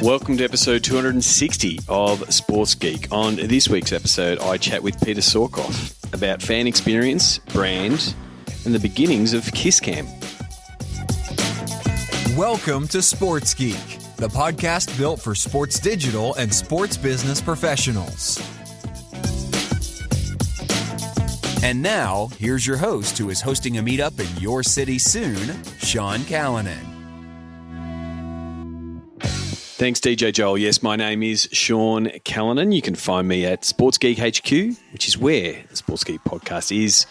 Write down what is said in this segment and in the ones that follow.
Welcome to episode 260 of Sports Geek. On this week's episode, I chat with Peter Sorckoff about fan experience, brand, and the beginnings of KissCam. Welcome to Sports Geek, the podcast built for sports digital and sports business professionals. And now, here's your host who is hosting a meetup in your city soon, Sean Callanan. Thanks, DJ Joel. Yes, my name is Sean Callanan. You can find me at Sports Geek HQ, which is where the Sports Geek podcast is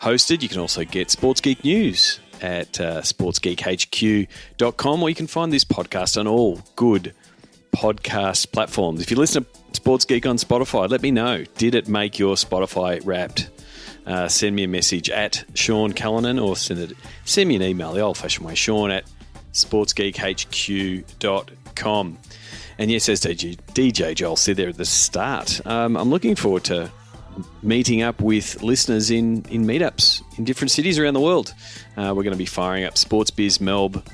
hosted. You can also get Sports Geek news at sportsgeekhq.com, or you can find this podcast on all good podcast platforms. If you listen to Sports Geek on Spotify, let me know. Did it make your Spotify Wrapped? Send me a message at Sean Callanan, or send me an email the old-fashioned way, Sean at sportsgeekhq.com. And yes, as DJ Joel said there at the start, I'm looking forward to meeting up with listeners in meetups in different cities around the world. We're going to be firing up Sports Biz Melb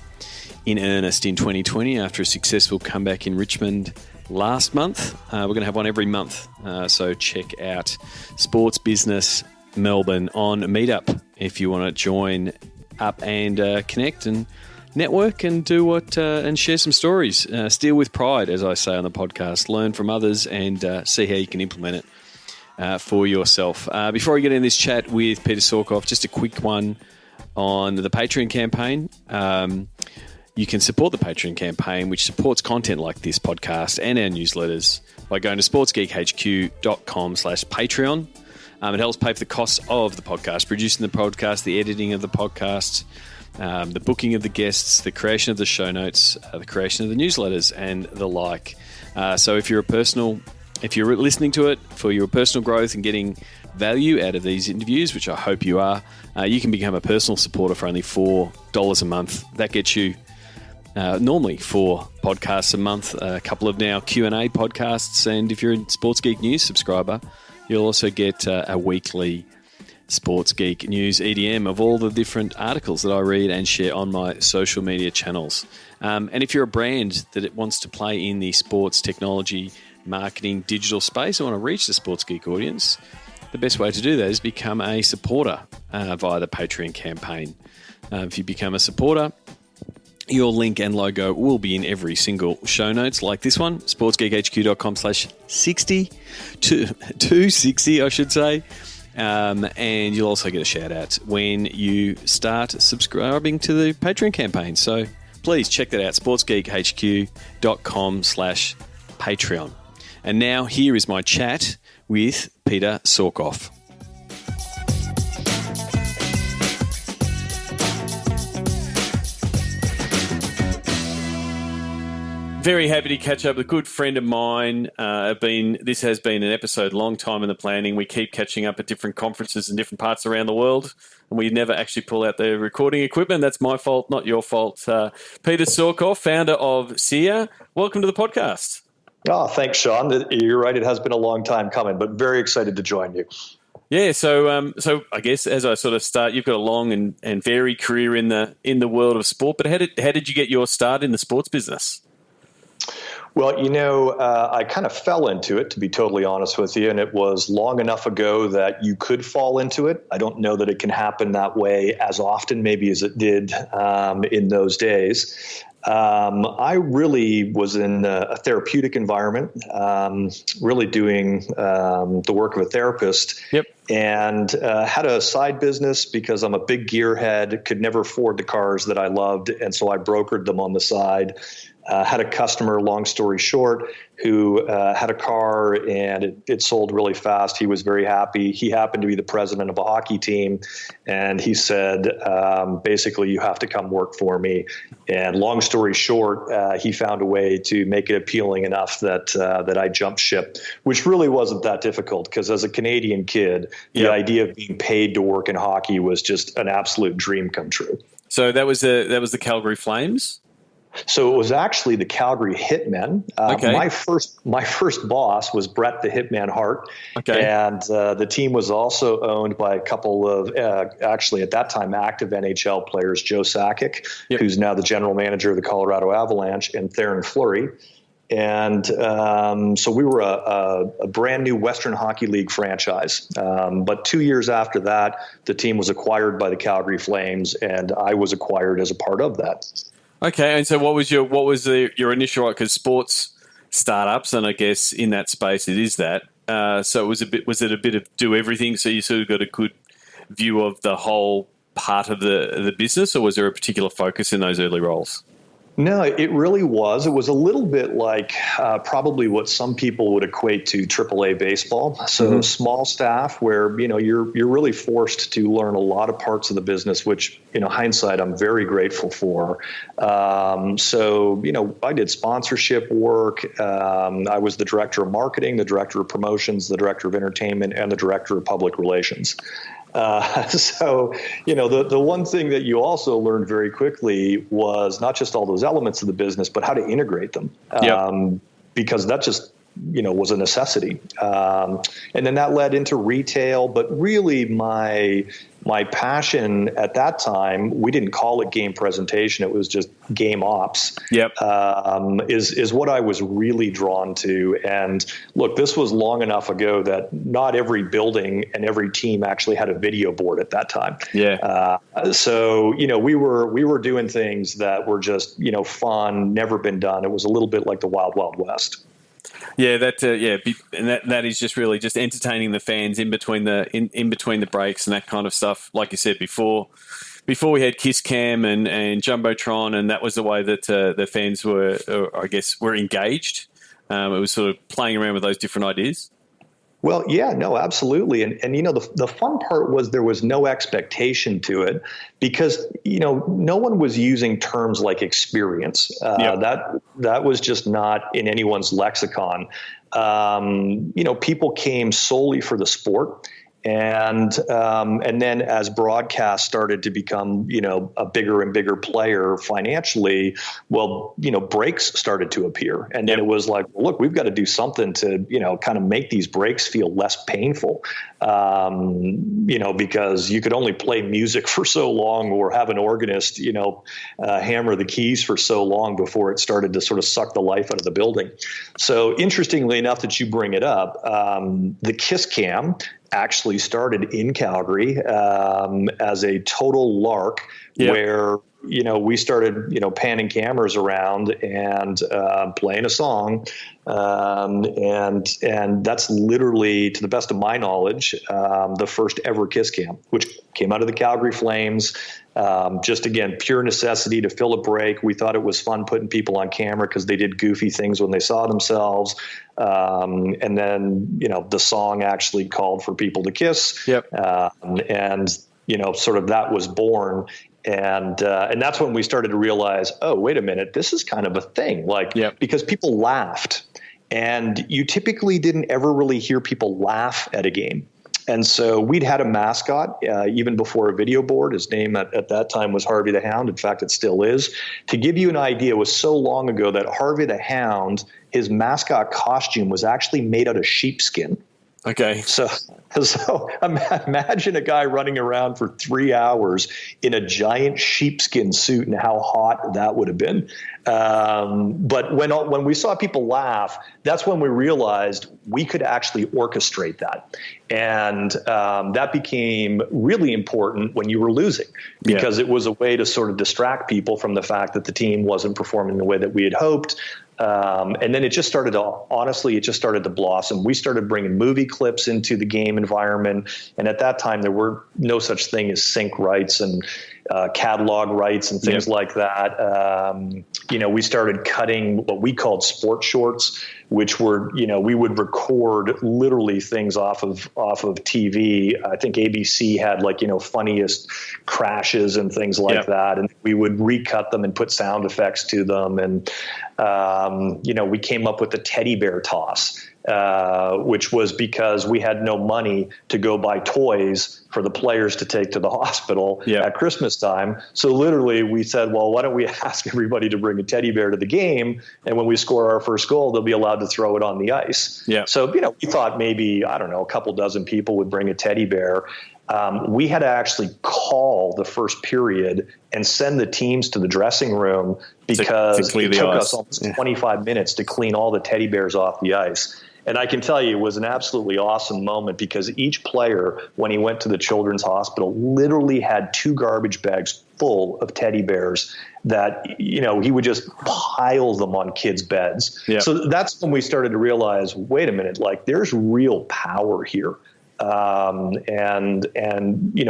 in earnest in 2020 after a successful comeback in Richmond last month. We're going to have one every month, so check out Sports Business Melbourne on Meetup if you want to join up and connect and network and do what and share some stories. Steal with pride, as I say on the podcast. Learn from others and see how you can implement it for yourself. Before we get in this chat with Peter Sorckoff, just a quick one on the Patreon campaign. You can support the Patreon campaign, which supports content like this podcast and our newsletters, by going to sportsgeekhq.com/Patreon. It helps pay for the costs of the podcast, producing the podcast, the editing of the podcast, the booking of the guests, the creation of the show notes, the creation of the newsletters, and the like. So if you're listening to it for your personal growth and getting value out of these interviews, which I hope you are, you can become a personal supporter for only $4 a month. That gets you normally 4 podcasts a month, a couple of now Q&A podcasts, and if you're a Sports Geek News subscriber, you'll also get a weekly Sports Geek News EDM of all the different articles that I read and share on my social media channels. And if you're a brand that it wants to play in the sports technology, marketing, digital space, and want to reach the Sports Geek audience, the best way to do that is become a supporter via the Patreon campaign. If you become a supporter, your link and logo will be in every single show notes, like this one, sportsgeekhq.com/60, 260, I should say. And you'll also get a shout out when you start subscribing to the Patreon campaign. So please check that out, sportsgeekhq.com/Patreon. And now here is my chat with Peter Sorckoff. Very happy to catch up with a good friend of mine. This has been an episode, long time in the planning. We keep catching up at different conferences in different parts around the world, and we never actually pull out the recording equipment. That's my fault, not your fault. Peter Sorckoff, founder of SEER. Welcome to the podcast. Oh, thanks, Sean. You're right. It has been a long time coming, but very excited to join you. Yeah, so I guess as I sort of start, you've got a long and varied career in the world of sport. But how did you get your start in the sports business? Well, I kind of fell into it, to be totally honest with you, and it was long enough ago that you could fall into it. I don't know that it can happen that way as often, maybe as it did in those days. I really was in a therapeutic environment, really doing the work of a therapist. Yep. And had a side business because I'm a big gearhead, could never afford the cars that I loved, and so I brokered them on the side. Had a customer, long story short, who had a car and it sold really fast. He was very happy. He happened to be the president of a hockey team, and he said, basically, you have to come work for me. And long story short, he found a way to make it appealing enough that I jumped ship, which really wasn't that difficult because as a Canadian kid, the idea of being paid to work in hockey was just an absolute dream come true. So that was the Calgary Flames? So it was actually the Calgary Hitmen. Okay. My first boss was Brett the Hitman Hart. Okay. And the team was also owned by a couple of, actually at that time, active NHL players, Joe Sakic, who's now the general manager of the Colorado Avalanche, and Theron Fleury. And so we were a brand new Western Hockey League franchise. But 2 years after that, the team was acquired by the Calgary Flames, and I was acquired as a part of that. Okay, and so what was your initial, because sports startups, and I guess in that space it is that. So was it a bit of do everything? So you sort of got a good view of the whole part of the business, or was there a particular focus in those early roles? No, it really was. It was a little bit like probably what some people would equate to AAA baseball. So small staff where, you're really forced to learn a lot of parts of the business, which, hindsight, I'm very grateful for. So, I did sponsorship work. I was the director of marketing, the director of promotions, the director of entertainment, and the director of public relations. So, the one thing that you also learned very quickly was not just all those elements of the business, but how to integrate them. Because that just, was a necessity. And then that led into retail. But really my passion at that time, we didn't call it game presentation. It was just game ops. Is what I was really drawn to. And look, this was long enough ago that not every building and every team actually had a video board at that time. So, we were doing things that were just, fun, never been done. It was a little bit like the Wild Wild West. Yeah, and that is just really just entertaining the fans in between the breaks and that kind of stuff. Like you said before we had Kiss Cam and Jumbotron, and that was the way that the fans were engaged. It was sort of playing around with those different ideas. Well, yeah, no, absolutely. And the fun part was there was no expectation to it because, no one was using terms like experience. That was just not in anyone's lexicon. People came solely for the sport. And then as broadcast started to become, a bigger and bigger player financially, breaks started to appear. And then it was like, look, we've got to do something to, kind of make these breaks feel less painful, because you could only play music for so long or have an organist, hammer the keys for so long before it started to sort of suck the life out of the building. So interestingly enough that you bring it up, the Kiss Cam actually started in Calgary as a total lark where, we started, panning cameras around and playing a song. And that's literally, to the best of my knowledge, the first ever Kiss Cam, which came out of the Calgary Flames. Just, again, pure necessity to fill a break. We thought it was fun putting people on camera because they did goofy things when they saw themselves. And then, the song actually called for people to kiss. And, sort of that was born. And that's when we started to realize, oh, wait a minute, this is kind of a thing. Because people laughed. And you typically didn't ever really hear people laugh at a game. And so we'd had a mascot even before a video board. His name at that time was Harvey the Hound. In fact, it still is. To give you an idea, it was so long ago that Harvey the Hound, his mascot costume was actually made out of sheepskin. Okay. So imagine a guy running around for 3 hours in a giant sheepskin suit and how hot that would have been. But when we saw people laugh, that's when we realized we could actually orchestrate that. And that became really important when you were losing because it was a way to sort of distract people from the fact that the team wasn't performing the way that we had hoped. And then it just started to blossom. We started bringing movie clips into the game environment. And at that time, there were no such thing as sync rights and catalog rights and things like that. We started cutting what we called sport shorts, which were, we would record literally things off of TV. I think ABC had funniest crashes and things like that. And we would recut them and put sound effects to them. And, we came up with the teddy bear toss, which was because we had no money to go buy toys for the players to take to the hospital at Christmas time. So literally we said, well, why don't we ask everybody to bring a teddy bear to the game? And when we score our first goal, they'll be allowed to throw it on the ice. So, we thought maybe, I don't know, a couple dozen people would bring a teddy bear. we had to actually call the first period and send the teams to the dressing room because it took us almost 25 minutes to clean all the teddy bears off the ice. And I can tell you it was an absolutely awesome moment because each player, when he went to the children's hospital, literally had 2 garbage bags full of teddy bears that, he would just pile them on kids' beds. Yep. So that's when we started to realize, wait a minute, like there's real power here. And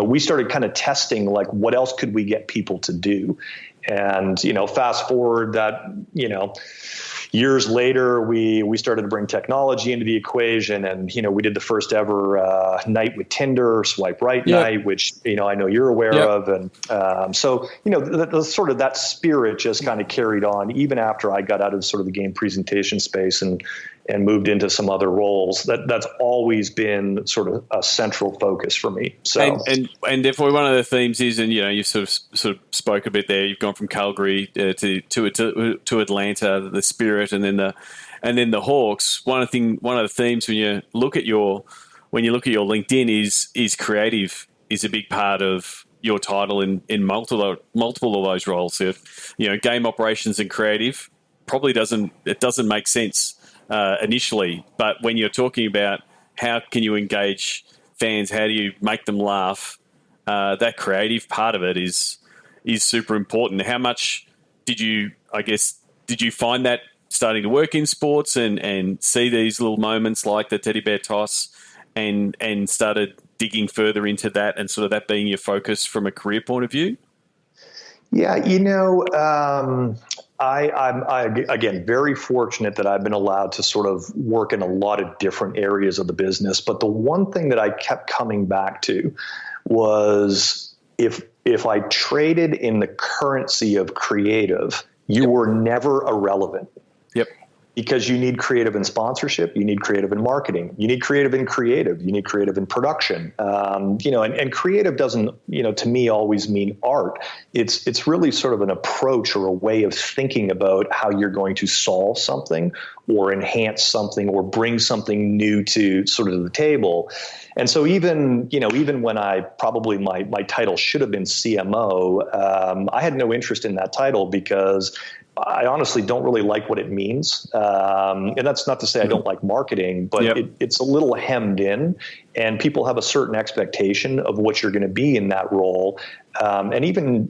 we started kind of testing, like, what else could we get people to do? And, fast forward that, years later, we started to bring technology into the equation, and we did the first ever night with Tinder, swipe right night, which I know you're aware of, and so the sort of that spirit just kind of carried on even after I got out of sort of the game presentation space and moved into some other roles. That's always been sort of a central focus for me. So and therefore one of the themes is, and you sort of spoke a bit there. You've gone from Calgary to Atlanta, the Spirit, and then the Hawks. One of the themes when you look at your LinkedIn is creative is a big part of your title in multiple of those roles. So, game operations and creative probably doesn't make sense initially, but when you're talking about how can you engage fans, how do you make them laugh, that creative part of it is super important. How much did you find that starting to work in sports and see these little moments like the teddy bear toss and started digging further into that and sort of that being your focus from a career point of view? Yeah, I'm again very fortunate that I've been allowed to sort of work in a lot of different areas of the business. But the one thing that I kept coming back to was if I traded in the currency of creative, you were never irrelevant. Yep. Because you need creative in sponsorship, you need creative in marketing, you need creative in creative, you need creative in production. And creative doesn't, to me always mean art. It's really sort of an approach or a way of thinking about how you're going to solve something or enhance something or bring something new to sort of the table. And so even when I probably my title should have been CMO, I had no interest in that title because I honestly don't really like what it means. And that's not to say I don't like marketing, but it's a little hemmed in and people have a certain expectation of what you're going to be in that role. And even,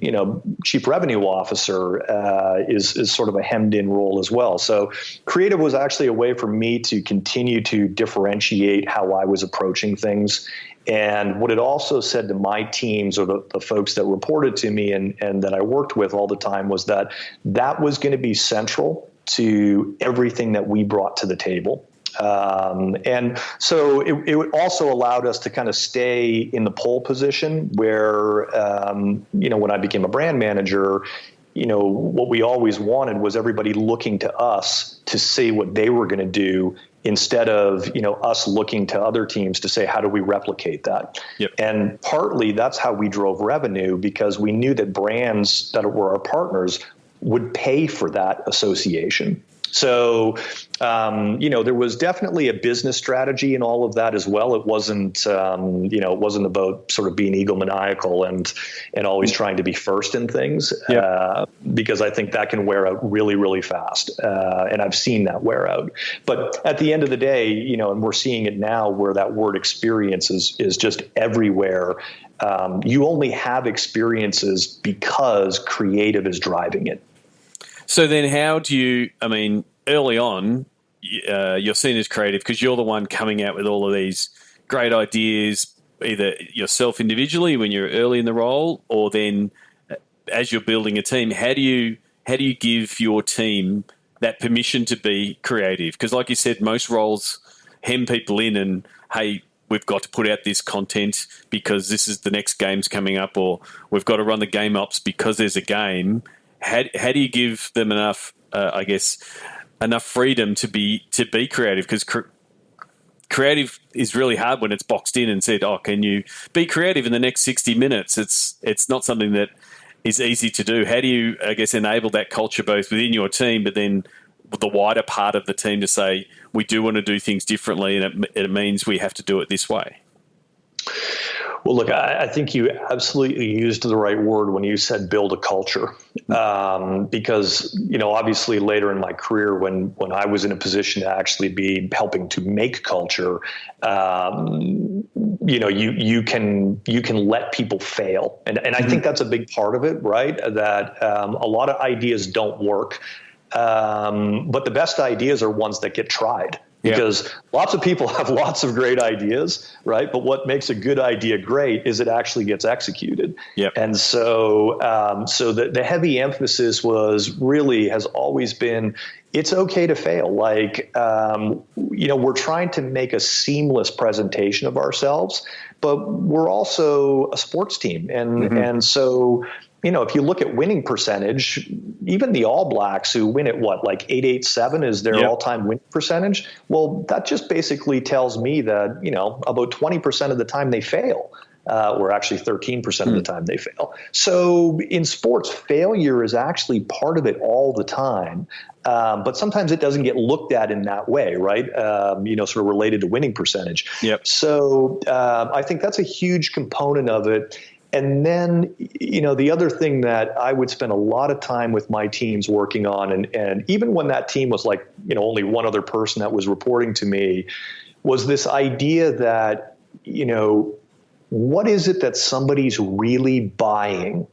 chief revenue officer is sort of a hemmed in role as well. So creative was actually a way for me to continue to differentiate how I was approaching things. And what it also said to my teams or the folks that reported to me and that I worked with all the time was that was going to be central to everything that we brought to the table. And so it also allowed us to kind of stay in the pole position where, when I became a brand manager, what we always wanted was everybody looking to us to see what they were going to do instead of, us looking to other teams to say, how do we replicate that? Yep. And partly that's how we drove revenue because we knew that brands that were our partners would pay for that association. So, there was definitely a business strategy in all of that as well. It wasn't, it wasn't about sort of being egomaniacal and always trying to be first in things, because I think that can wear out really, really fast. And I've seen that wear out. But at the end of the day, and we're seeing it now where that word experience is just everywhere. You only have experiences because creative is driving it. So then how do you, early on, you're seen as creative because you're the one coming out with all of these great ideas, either yourself individually when you're early in the role or then as you're building a team. How do you give your team that permission to be creative? Because like you said, most roles hem people in and, hey, we've got to put out this content because this is the next game's coming up, or we've got to run the game ops because there's a game. How do you give them enough, enough freedom to be creative? Because creative is really hard when it's boxed in and said, "Oh, can you be creative in the next 60 minutes?" It's not something that is easy to do. How do you, enable that culture both within your team, but then the wider part of the team to say, we do want to do things differently, and it means we have to do it this way? Well, look, I think you absolutely used the right word when you said build a culture, because, obviously later in my career, when I was in a position to actually be helping to make culture, you can let people fail. And I think that's a big part of it, right? That a lot of ideas don't work. But the best ideas are ones that get tried. Because lots of people have lots of great ideas, right? But what makes a good idea great is it actually gets executed. And so the heavy emphasis has always been, it's okay to fail. Like, we're trying to make a seamless presentation of ourselves, but we're also a sports team. And so, if you look at winning percentage, even the All Blacks, who win at like 887 is their all-time win percentage. Well, that just basically tells me that, about 20% of the time they fail, or actually 13% of the time they fail. So in sports, failure is actually part of it all the time. But sometimes it doesn't get looked at in that way, right? Sort of related to winning percentage. So I think that's a huge component of it. And then, the other thing that I would spend a lot of time with my teams working on, and even when that team was like, only one other person that was reporting to me, was this idea that, what is it that somebody's really buying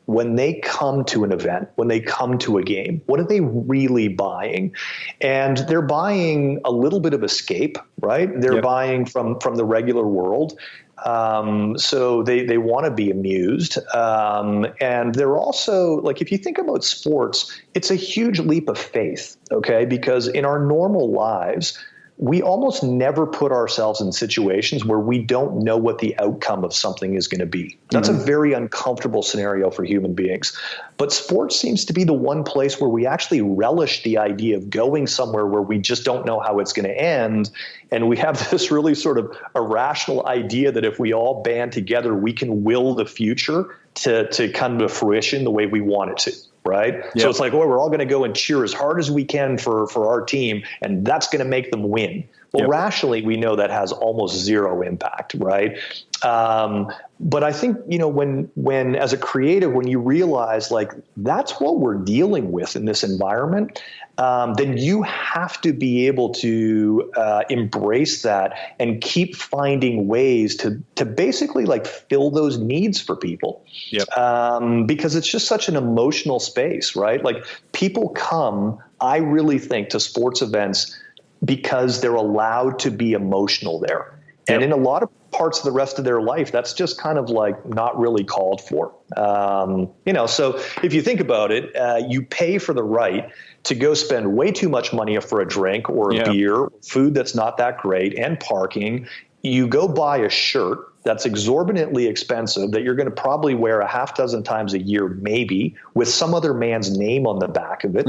when they come to an event, when they come to a game? What are they really buying? And they're buying a little bit of escape, right? They're buying from the regular world. So they want to be amused. And they're also, like, if you think about sports, it's a huge leap of faith, okay? Because in our normal lives, we almost never put ourselves in situations where we don't know what the outcome of something is going to be. That's a very uncomfortable scenario for human beings. But sports seems to be the one place where we actually relish the idea of going somewhere where we just don't know how it's going to end. And we have this really sort of irrational idea that if we all band together, we can will the future to come to fruition the way we want it to. Right. So it's like, we're all going to go and cheer as hard as we can for our team, and that's going to make them win. Well, rationally, we know that has almost zero impact. Right. But I think, when as a creative, when you realize like that's what we're dealing with in this environment, then you have to be able to embrace that and keep finding ways to basically like fill those needs for people. Because it's just such an emotional space, right? Like people come, I really think, to sports events because they're allowed to be emotional there. And in a lot of parts of the rest of their life, that's just kind of like not really called for. So if you think about it, you pay for the right to go spend way too much money for a drink or a beer, food that's not that great, and parking. You go buy a shirt that's exorbitantly expensive that you're going to probably wear a half dozen times a year, maybe, with some other man's name on the back of it,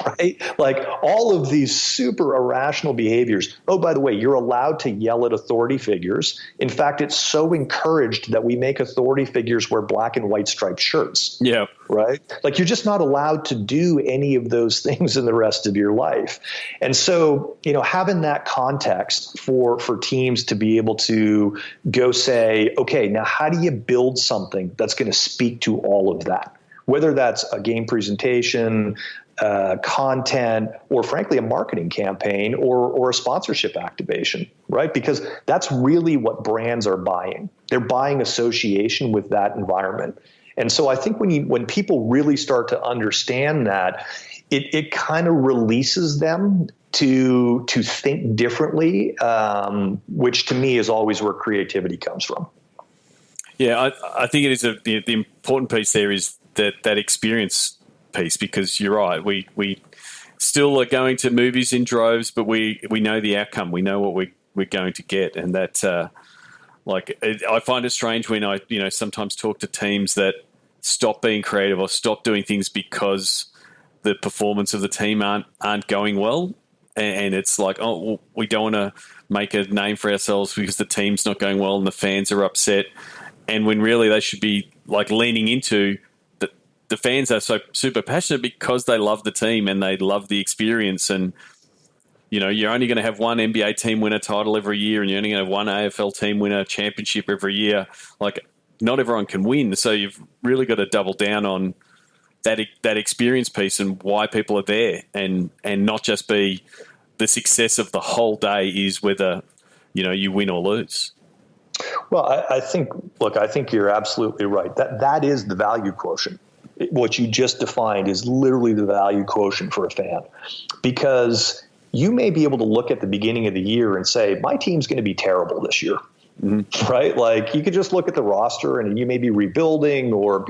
right? Like all of these super irrational behaviors. Oh, by the way, you're allowed to yell at authority figures. In fact, it's so encouraged that we make authority figures wear black and white striped shirts. Right? Like you're just not allowed to do any of those things in the rest of your life. And so, having that context for teams to be able to go say, okay, now how do you build something that's going to speak to all of that? Whether that's a game presentation, content, or frankly, a marketing campaign or a sponsorship activation, right? Because that's really what brands are buying. They're buying association with that environment. And so I think when people really start to understand that, it kind of releases them to think differently, which to me is always where creativity comes from. Yeah, I think it is the important piece there is that experience piece, because you're right. We still are going to movies in droves, but we know the outcome. We know what we're going to get, and that I find it strange when I sometimes talk to teams that stop being creative or stop doing things because the performance of the team aren't going well, and it's like, oh, well, we don't want to make a name for ourselves because the team's not going well and the fans are upset, and when really they should be like leaning into the fans are so super passionate because they love the team and they love the experience, and you're only going to have one NBA team win a title every year, and you're only going to have one AFL team win a championship every year. Like, not everyone can win, so you've really got to double down on that experience piece and why people are there, and not just be the success of the whole day is whether you win or lose. Well, I think you're absolutely right. That is the value quotient. What you just defined is literally the value quotient for a fan, because you may be able to look at the beginning of the year and say, my team's going to be terrible this year, right? Like, you could just look at the roster and you may be rebuilding, or,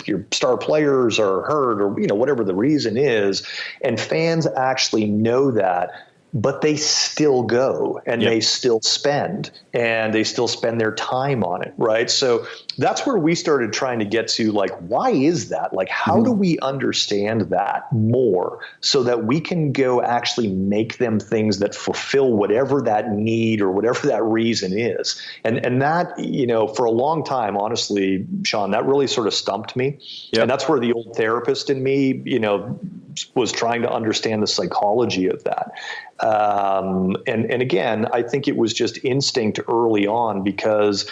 your star players are hurt, or, whatever the reason is. And fans actually know that, but they still go and they still spend, and they still spend their time on it. Right. So that's where we started trying to get to, like, why is that? Like, how do we understand that more so that we can go actually make them things that fulfill whatever that need or whatever that reason is? And that, for a long time, honestly, Sean, that really sort of stumped me. And that's where the old therapist in me, was trying to understand the psychology of that. And again, I think it was just instinct early on, because,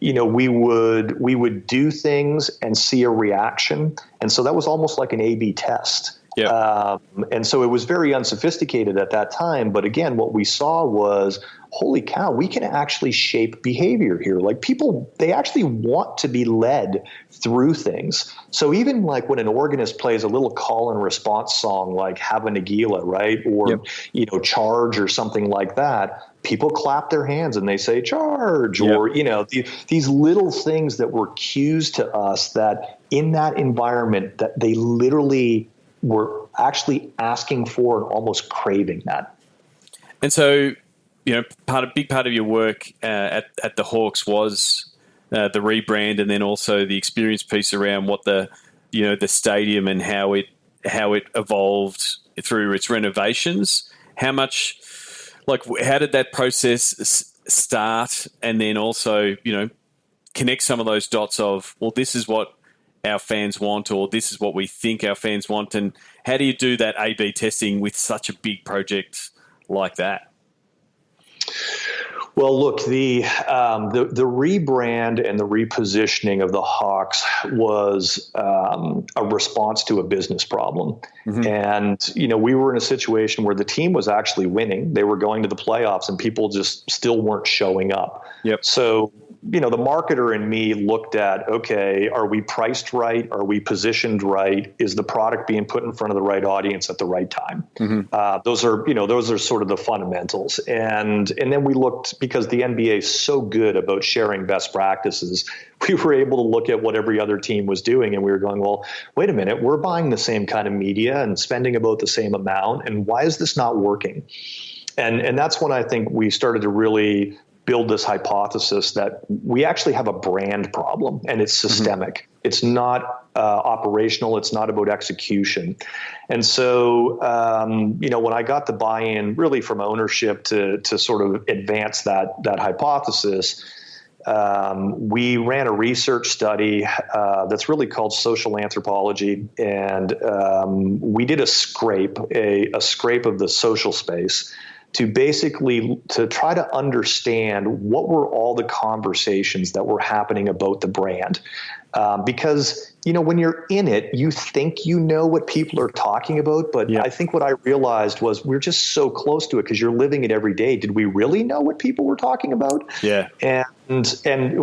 we would do things and see a reaction. And so that was almost like an A/B test. And so it was very unsophisticated at that time. But again, what we saw was, holy cow, we can actually shape behavior here. Like, people, they actually want to be led through things. So even like when an organist plays a little call and response song, like Have a Nagila, right? Or, Charge or something like that, people clap their hands and they say charge, or, these little things that were cues to us that in that environment that they literally were actually asking for and almost craving that. And so, big part of your work at the Hawks was the rebrand, and then also the experience piece around what the stadium and how it evolved through its renovations. How did that process start? And then also, connect some of those dots of, well, this is what our fans want, or this is what we think our fans want. And how do you do that A/B testing with such a big project like that? Well, look, the rebrand and the repositioning of the Hawks was a response to a business problem. And, we were in a situation where the team was actually winning. They were going to the playoffs, and people just still weren't showing up. So, the marketer in me looked at, okay, are we priced right? Are we positioned right? Is the product being put in front of the right audience at the right time? Those are sort of the fundamentals. And then we looked, because the NBA is so good about sharing best practices, we were able to look at what every other team was doing, and we were going, well, wait a minute, we're buying the same kind of media and spending about the same amount, and why is this not working? And that's when I think we started to really build this hypothesis that we actually have a brand problem, and it's systemic. It's not operational. It's not about execution. And so, when I got the buy-in really from ownership to sort of advance that hypothesis, we ran a research study that's really called social anthropology, and we did a scrape of the social space to try to understand what were all the conversations that were happening about the brand. Because, when you're in it, you think what people are talking about. But I think what I realized was we're just so close to it because you're living it every day. Did we really know what people were talking about? Yeah. And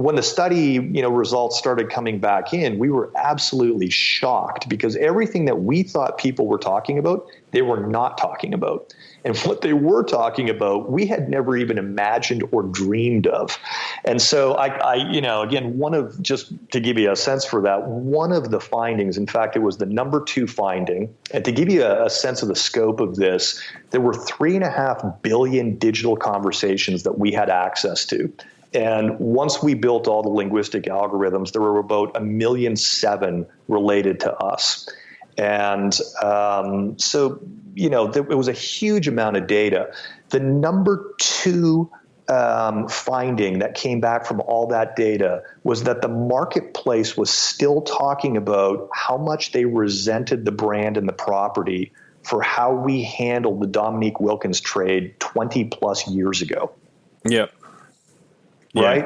when the study, results started coming back in, we were absolutely shocked, because everything that we thought people were talking about, they were not talking about. And what they were talking about, we had never even imagined or dreamed of. And so again, just to give you a sense for that, one of the findings, in fact, it was the number 2 finding. And to give you a sense of the scope of this, there were 3.5 billion digital conversations that we had access to. And once we built all the linguistic algorithms, there were about 1.7 million related to us. And so, it was a huge amount of data. The number 2 finding that came back from all that data was that the marketplace was still talking about how much they resented the brand and the property for how we handled the Dominique Wilkins trade 20 plus years ago. Yep. Right?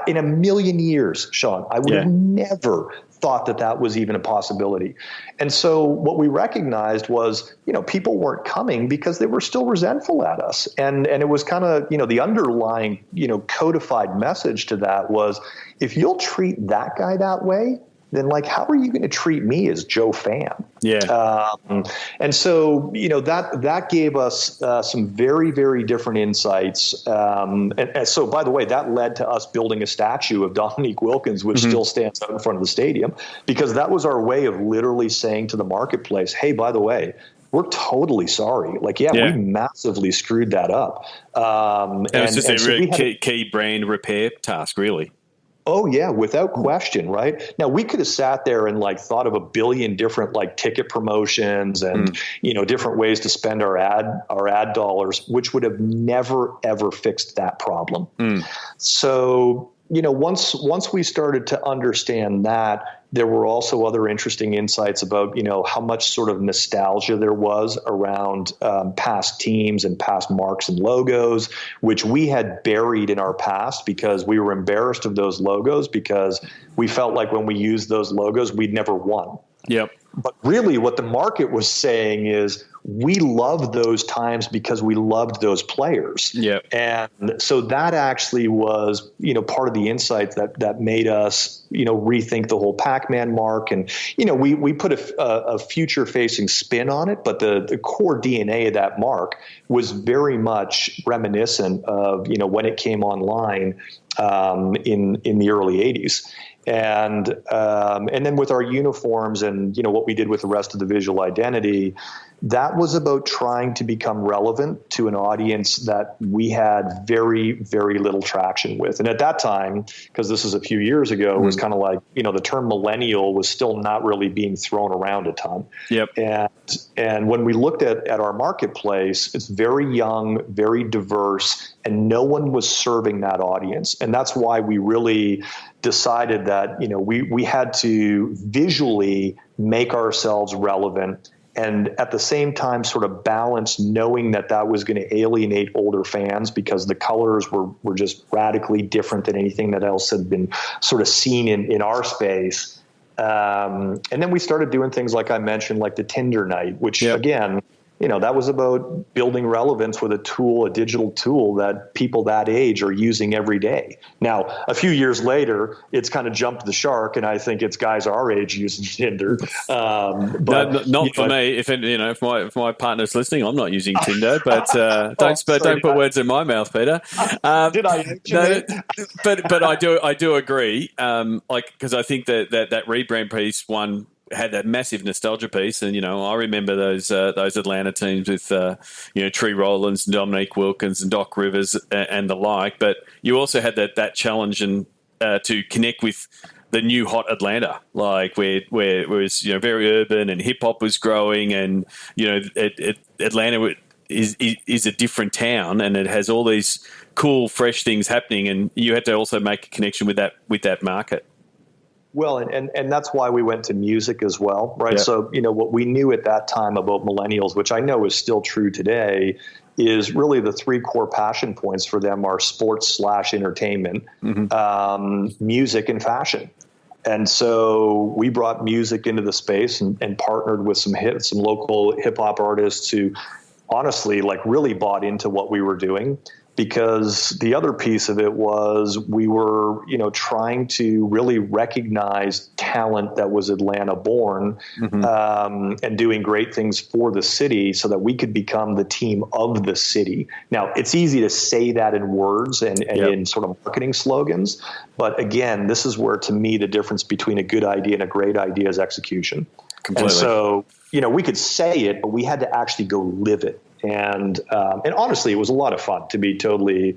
In a million years, Sean, I would have never thought that was even a possibility. And so what we recognized was, people weren't coming because they were still resentful at us. And it was kind of, the underlying, codified message to that was, if you'll treat that guy that way, then how are you going to treat me as Joe Pham? Yeah. And so, that gave us some very, very different insights. And so, by the way, that led to us building a statue of Dominique Wilkins, which still stands out in front of the stadium, because that was our way of literally saying to the marketplace, hey, by the way, we're totally sorry. We massively screwed that up. That was just a really key brand repair task, really. Oh yeah, without question, right? Now we could have sat there and thought of a billion different ticket promotions and different ways to spend our ad dollars, which would have never ever fixed that problem. So once we started to understand that, there were also other interesting insights about, how much sort of nostalgia there was around past teams and past marks and logos, which we had buried in our past because we were embarrassed of those logos because we felt like when we used those logos, we'd never won. Yep. But really what the market was saying is we loved those times because we loved those players. Yep. And so that actually was, part of the insight that made us, rethink the whole Pac-Man mark. And, we put a future facing spin on it, but the core DNA of that mark was very much reminiscent of, when it came online in the early 80s. And then with our uniforms and, what we did with the rest of the visual identity, that was about trying to become relevant to an audience that we had very, very little traction with. And at that time, because this is a few years ago, it was kind of the term millennial was still not really being thrown around a ton. Yep. And when we looked at our marketplace, it's very young, very diverse, and no one was serving that audience. And that's why we really decided that, we had to visually make ourselves relevant and at the same time sort of balance knowing that was going to alienate older fans because the colors were just radically different than anything that else had been sort of seen in our space. And then we started doing things like I mentioned, like the Tinder night, which again, that was about building relevance with a digital tool that people that age are using every day. Now, a few years later, it's kind of jumped the shark, and I think it's guys our age using Tinder. But not for me. If my partner's listening, I'm not using Tinder. But don't put words in my mouth, Peter. Did I? No, but I do agree. Because I think that rebrand piece had that massive nostalgia piece, and I remember those Atlanta teams with Tree Rollins and Dominique Wilkins and Doc Rivers and the like. But you also had that challenge and to connect with the new hot Atlanta, where it was very urban and hip hop was growing, and Atlanta is a different town, and it has all these cool, fresh things happening, and you had to also make a connection with that market. Well, and that's why we went to music as well, right? Yeah. So, what we knew at that time about millennials, which I know is still true today, is really the three core passion points for them are sports/entertainment, music, and fashion. And so we brought music into the space and partnered with some local hip hop artists who honestly really bought into what we were doing. Because the other piece of it was we were, trying to really recognize talent that was Atlanta born and doing great things for the city so that we could become the team of the city. Now, it's easy to say that in words and in sort of marketing slogans. But again, this is where, to me, the difference between a good idea and a great idea is execution. Completely. And so, we could say it, but we had to actually go live it. And honestly, it was a lot of fun, to be totally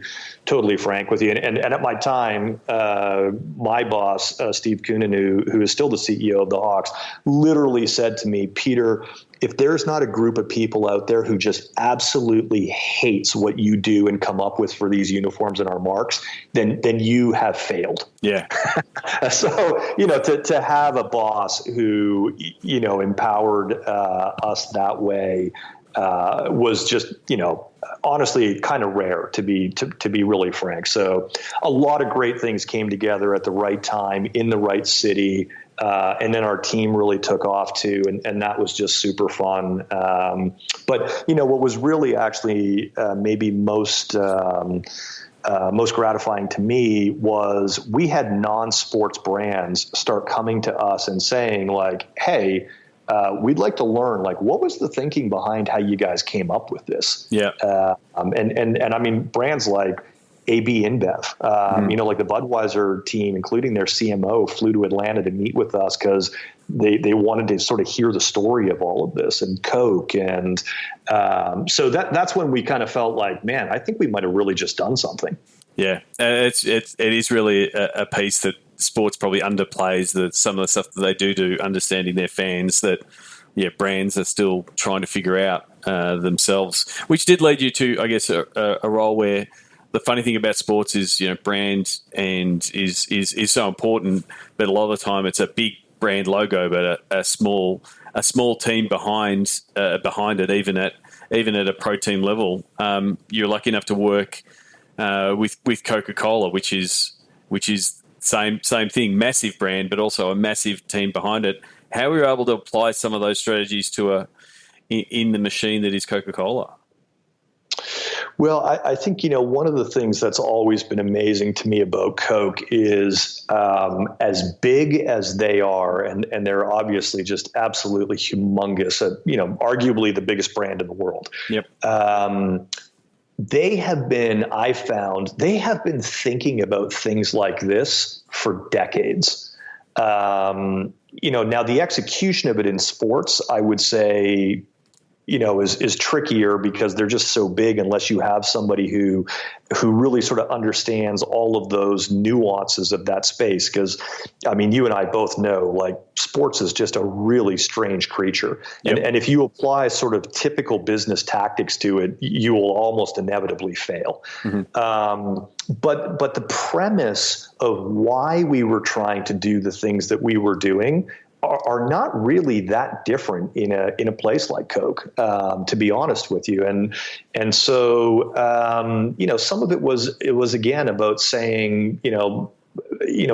frank with you. And at my time, my boss, Steve Koonin, who is still the CEO of the Hawks, literally said to me, Peter, if there's not a group of people out there who just absolutely hates what you do and come up with for these uniforms and our marks, then you have failed. Yeah. So, to have a boss who, empowered us that way was just, honestly kind of rare, to be really frank. So a lot of great things came together at the right time in the right city. And then our team really took off too. And that was just super fun. But what was really actually maybe most gratifying to me was we had non-sports brands start coming to us and saying like, hey, we'd like to learn, like, what was the thinking behind how you guys came up with this? Yeah. And I mean, brands like AB InBev, like the Budweiser team, including their CMO, flew to Atlanta to meet with us because they wanted to sort of hear the story of all of this, and Coke. And so that's when we kind of felt like, man, I think we might have really just done something. Yeah, it is really a piece that sports probably underplays some of the stuff that they do, understanding their fans, that, brands are still trying to figure out themselves, which did lead you to, I guess, a role where the funny thing about sports is, brand and is so important, but a lot of the time it's a big brand logo, but a small team behind it, even at a pro team level. You're lucky enough to work with Coca-Cola, which is same thing, massive brand, but also a massive team behind it. How were you able to apply some of those strategies in the machine that is Coca-Cola? Well, I think, one of the things that's always been amazing to me about Coke is as big as they are, and they're obviously just absolutely humongous, arguably the biggest brand in the world. Yep. They have been thinking about things like this for decades. Now the execution of it in sports, I would say, is trickier because they're just so big unless you have somebody who really sort of understands all of those nuances of that space. Because, I mean, you and I both know, like, sports is just a really strange creature. Yep. And if you apply sort of typical business tactics to it, you will almost inevitably fail. Mm-hmm. But the premise of why we were trying to do the things that we were doing are not really that different in a place like Coke, to be honest with you. And so, some of it was again about saying,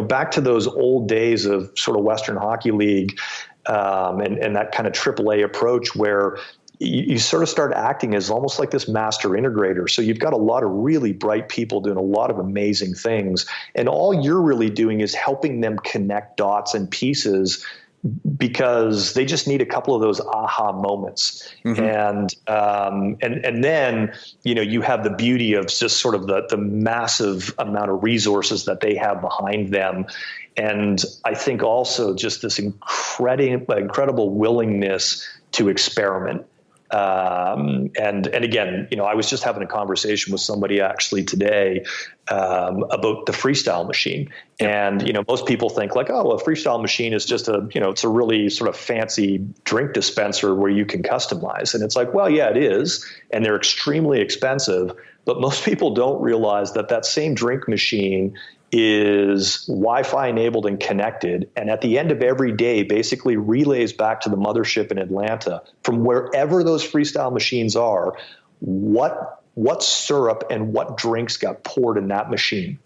back to those old days of sort of Western Hockey League, and that kind of AAA approach where you sort of start acting as almost like this master integrator. So you've got a lot of really bright people doing a lot of amazing things, and all you're really doing is helping them connect dots and pieces, because they just need a couple of those aha moments. Mm-hmm. And then, you have the beauty of just sort of the massive amount of resources that they have behind them. And I think also just this incredible willingness to experiment. And again, I was just having a conversation with somebody actually today about the freestyle machine. And, most people think like, oh, well, a freestyle machine is just it's a really sort of fancy drink dispenser where you can customize. And it's like, well, yeah, it is. And they're extremely expensive. But most people don't realize that same drink machine is Wi-Fi enabled and connected, and at the end of every day basically relays back to the mothership in Atlanta from wherever those freestyle machines are, what syrup and what drinks got poured in that machine.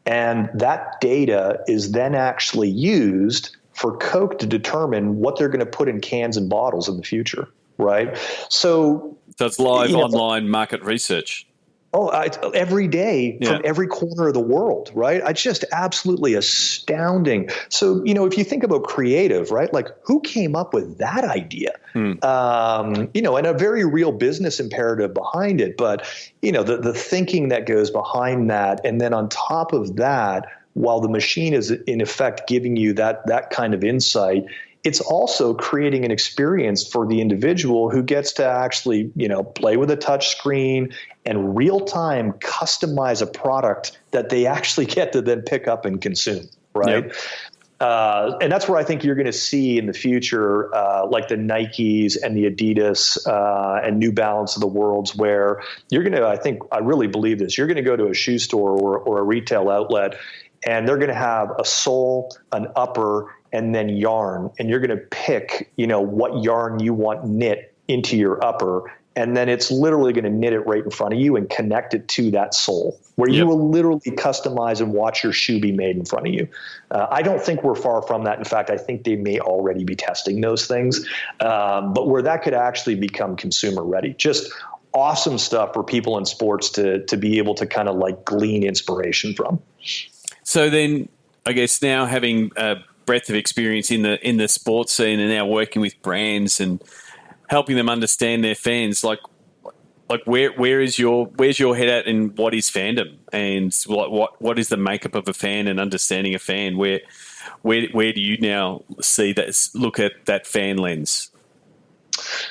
And that data is then actually used for Coke to determine what they're going to put in cans and bottles in the future, right? So it's live online market research. Oh, every day from every corner of the world, right? It's just absolutely astounding. So, if you think about creative, right? Like, who came up with that idea? And a very real business imperative behind it. But, the thinking that goes behind that. And then on top of that, while the machine is in effect giving you that kind of insight, it's also creating an experience for the individual who gets to actually, play with a touch screen and real time customize a product that they actually get to then pick up and consume. Right. Yep. And that's where I think you're going to see in the future, like the Nikes and the Adidas and New Balance of the worlds, where you're going to, I really believe this, you're going to go to a shoe store or a retail outlet, and they're going to have a sole, an upper, and then yarn. And you're going to pick, what yarn you want knit into your upper. And then it's literally going to knit it right in front of you and connect it to that sole, where you will literally customize and watch your shoe be made in front of you. I don't think we're far from that. In fact, I think they may already be testing those things, but where that could actually become consumer ready. Just awesome stuff for people in sports to be able to kind of like glean inspiration from. So then I guess now having a breadth of experience in the sports scene and now working with brands and helping them understand their fans, like where's your head at, and what is fandom, and what is the makeup of a fan and understanding a fan? Where do you now see that, look at that fan lens?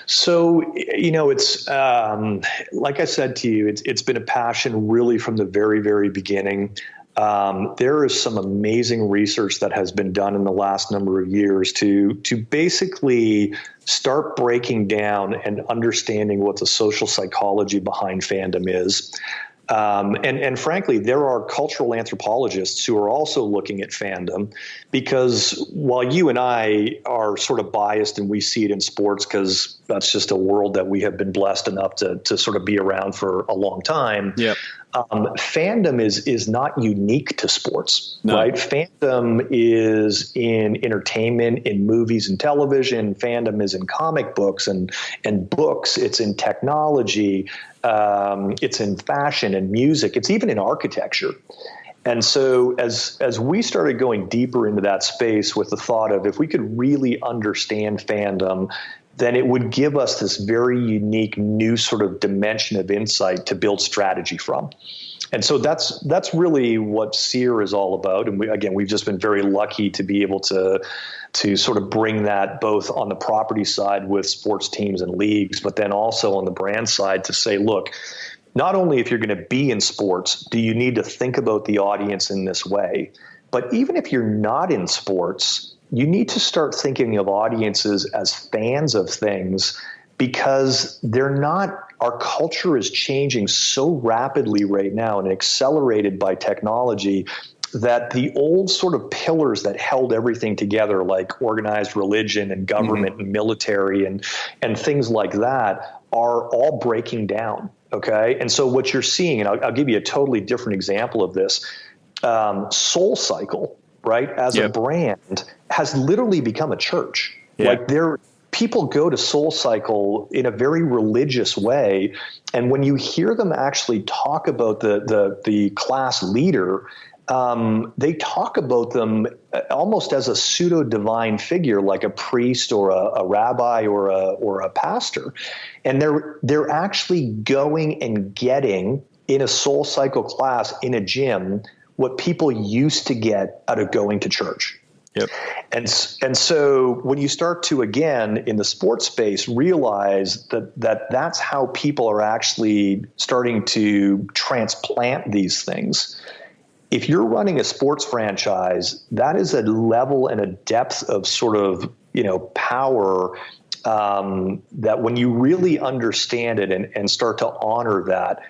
So, it's like I said to you, it's been a passion really from the very, very beginning. There is some amazing research that has been done in the last number of years to basically start breaking down and understanding what the social psychology behind fandom is. And frankly, there are cultural anthropologists who are also looking at fandom, because while you and I are sort of biased and we see it in sports because that's just a world that we have been blessed enough to sort of be around for a long time. Yep. Fandom is not unique to sports, right? Fandom is in entertainment, in movies and television. Fandom is in comic books and books. It's in technology. It's in fashion and music. It's even in architecture. And so as we started going deeper into that space with the thought of, if we could really understand fandom, then it would give us this very unique new sort of dimension of insight to build strategy from. And so that's really what SEER is all about. And we've just been very lucky to be able to sort of bring that both on the property side with sports teams and leagues, but then also on the brand side to say, look, not only if you're going to be in sports, do you need to think about the audience in this way, but even if you're not in sports, you need to start thinking of audiences as fans of things, because our culture is changing so rapidly right now and accelerated by technology that the old sort of pillars that held everything together, like organized religion and government and military and things like that, are all breaking down. Okay. And so what you're seeing, and I'll give you a totally different example of this, SoulCycle, right, as a brand, has literally become a church. Like people go to SoulCycle in a very religious way, and when you hear them actually talk about the class leader, they talk about them almost as a pseudo divine figure, like a priest or a rabbi or a pastor, and they're actually going and getting in a SoulCycle class in a gym what people used to get out of going to church. Yep. And so when you start to, again, in the sports space, realize that's how people are actually starting to transplant these things. If you're running a sports franchise, that is a level and a depth of sort of, power that when you really understand it and start to honor that,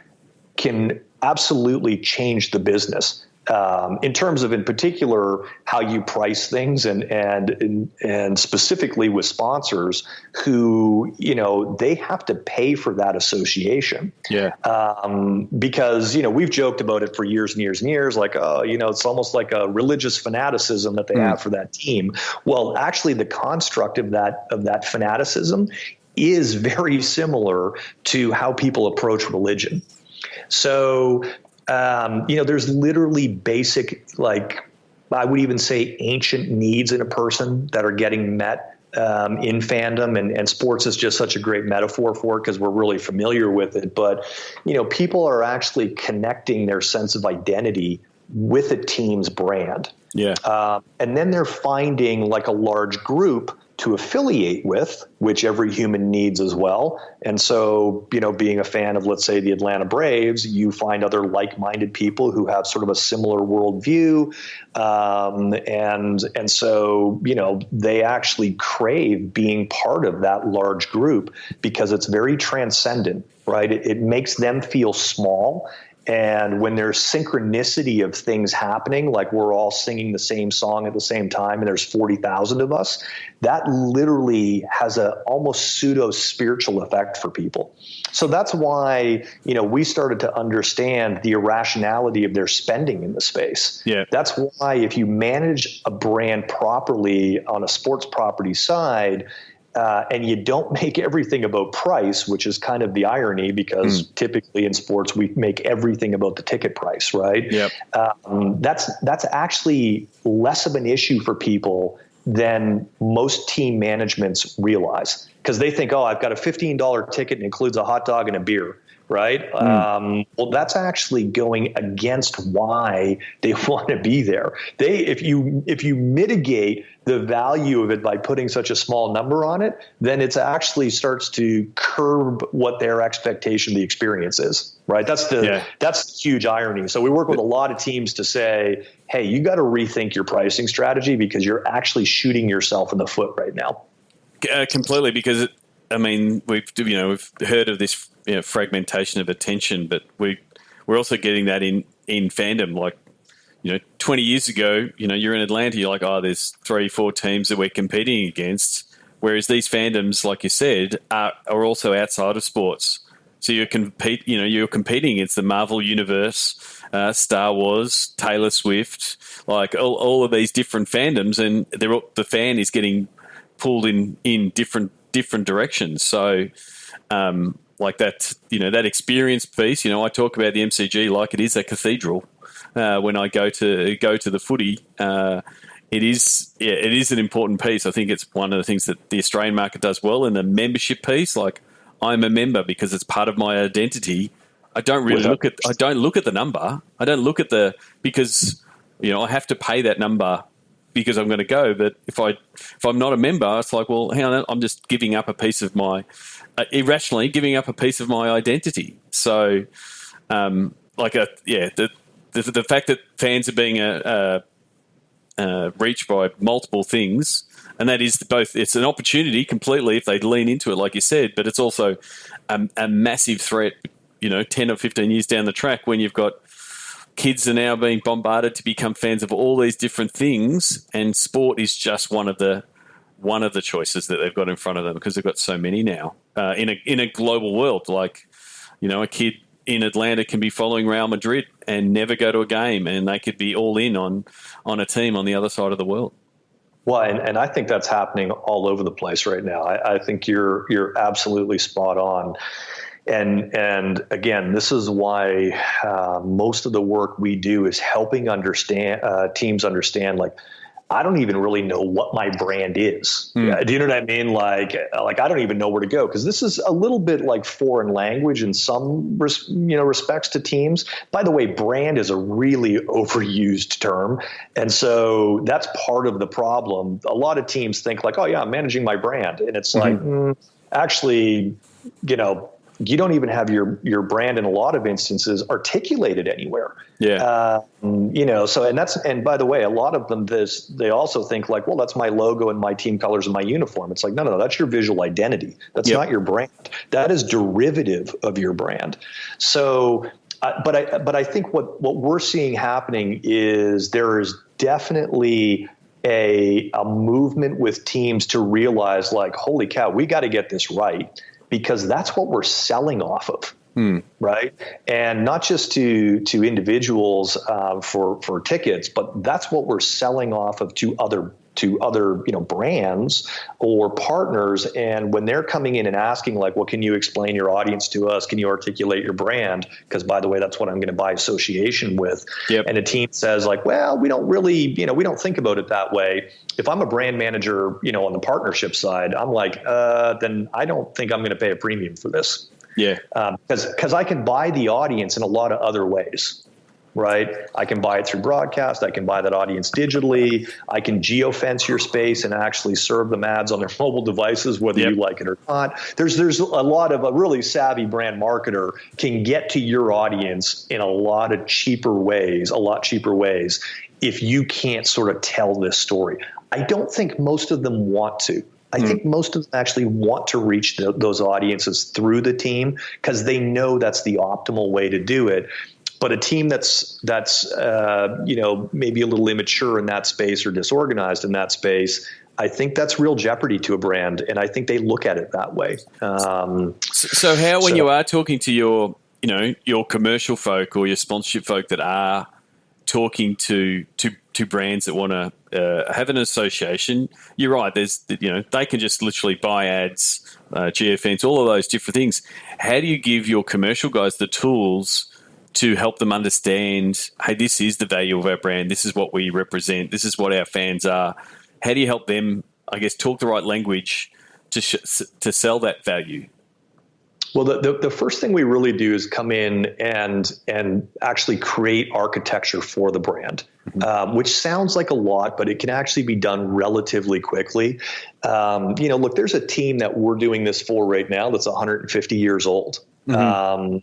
can absolutely change the business. In terms of, in particular, how you price things and specifically with sponsors who, they have to pay for that association. Yeah. Because, we've joked about it for years and years and years, like, it's almost like a religious fanaticism that they have for that team. Well, actually the construct of that fanaticism is very similar to how people approach religion. So, there's literally basic, like I would even say ancient needs in a person that are getting met in fandom, and sports is just such a great metaphor for it because we're really familiar with it. But, people are actually connecting their sense of identity with a team's brand. Yeah. And then they're finding like a large group to affiliate with, which every human needs as well. And so, being a fan of, let's say, the Atlanta Braves, you find other like-minded people who have sort of a similar worldview. And so, they actually crave being part of that large group because it's very transcendent, right? It makes them feel small. And when there's synchronicity of things happening, like we're all singing the same song at the same time and there's 40,000 of us, that literally has a almost pseudo spiritual effect for people. So that's why, we started to understand the irrationality of their spending in the space. Yeah. That's why if you manage a brand properly on a sports property side, and you don't make everything about price, which is kind of the irony because typically in sports we make everything about the ticket price, right? Yep. That's actually less of an issue for people than most team managements realize because they think, I've got a $15 ticket and includes a hot dog and a beer. Right. Well, that's actually going against why they want to be there. If you mitigate the value of it by putting such a small number on it, then it actually starts to curb what their expectation of the experience is. Right. That's the huge irony. So we work with a lot of teams to say, hey, you got to rethink your pricing strategy because you're actually shooting yourself in the foot right now. Completely, because we've heard of this fragmentation of attention, but we're also getting that in fandom. Like, 20 years ago, you're in Atlanta, you're like, there's 3-4 teams that we're competing against. Whereas these fandoms, like you said, are also outside of sports. So you're competing against the Marvel Universe, Star Wars, Taylor Swift, like all of these different fandoms, and the fan is getting pulled in different directions. So, like that, that experience piece. I talk about the MCG like it is a cathedral. When I go to the footy, it is an important piece. I think it's one of the things that the Australian market does well. And the membership piece, like I'm a member because it's part of my identity. I don't look at the number. I don't look at because I have to pay that number because I'm going to go. But if I'm not a member, it's like, well, hang on, I'm just giving up a piece of my irrationally giving up a piece of my identity. So, the fact that fans are being reached by multiple things, and that is both. It's an opportunity completely if they lean into it, like you said, but it's also a massive threat. 10 or 15 years down the track when you've got kids are now being bombarded to become fans of all these different things, and sport is just one of the choices that they've got in front of them because they've got so many now in a global world. Like, a kid in Atlanta can be following Real Madrid and never go to a game, and they could be all in on a team on the other side of the world. Well, and I think that's happening all over the place right now. I think you're absolutely spot on. And again, this is why most of the work we do is helping teams understand, like, I don't even really know what my brand is. Do you know what I mean? Like I don't even know where to go because this is a little bit like foreign language in some respects to teams. By the way, brand is a really overused term, and so that's part of the problem. A lot of teams think like, oh yeah, I'm managing my brand, and it's like actually, you don't even have your brand in a lot of instances articulated anywhere. Yeah. And by the way, a lot of them, they also think like, well, that's my logo and my team colors and my uniform. It's like, no, that's your visual identity. That's not your brand. That is derivative of your brand. So, but I think what we're seeing happening is there is definitely a movement with teams to realize like, holy cow, we got to get this right. Because that's what we're selling off of, right? And not just to individuals for tickets, but that's what we're selling off of to other brands or partners. And when they're coming in and asking like, well, can you explain your audience to us? Can you articulate your brand? Because by the way, that's what I'm going to buy association with. Yep. And a team says like, well, we don't really, we don't think about it that way. If I'm a brand manager, on the partnership side, I'm like, then I don't think I'm going to pay a premium for this. Yeah. Because I can buy the audience in a lot of other ways. right? I can buy it through broadcast. I can buy that audience digitally. I can geofence your space and actually serve them ads on their mobile devices, whether you like it or not. There's a lot of a really savvy brand marketer can get to your audience in a lot cheaper ways, if you can't sort of tell this story. I don't think most of them want to. I think most of them actually want to reach those audiences through the team because they know that's the optimal way to do it. But a team that's maybe a little immature in that space or disorganized in that space, I think that's real jeopardy to a brand, and I think they look at it that way. So when you are talking to your commercial folk or your sponsorship folk that are talking to brands that want to have an association, you're right. There's they can just literally buy ads, geofence, all of those different things. How do you give your commercial guys the tools to help them understand, hey, this is the value of our brand. This is what we represent. This is what our fans are. How do you help them, I guess, talk the right language to sell that value? Well, the first thing we really do is come in and actually create architecture for the brand, which sounds like a lot, but it can actually be done relatively quickly. Look, there's a team that we're doing this for right now that's 150 years old. And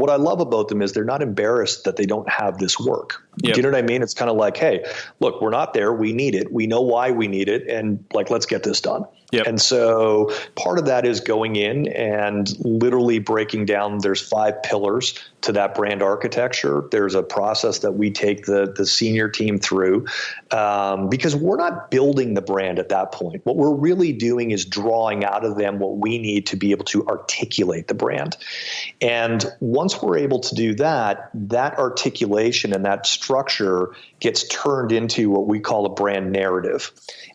what I love about them is they're not embarrassed that they don't have this work. Do you know what I mean? It's kind of like, hey, look, we're not there. We need it. We know why we need it. And let's get this done. And so part of that is going in and literally breaking down. There's 5 pillars to that brand architecture. There's a process that we take the senior team through because we're not building the brand at that point. What we're really doing is drawing out of them what we need to be able to articulate the brand. And once we're able to do that, that articulation and that structure gets turned into what we call a brand narrative.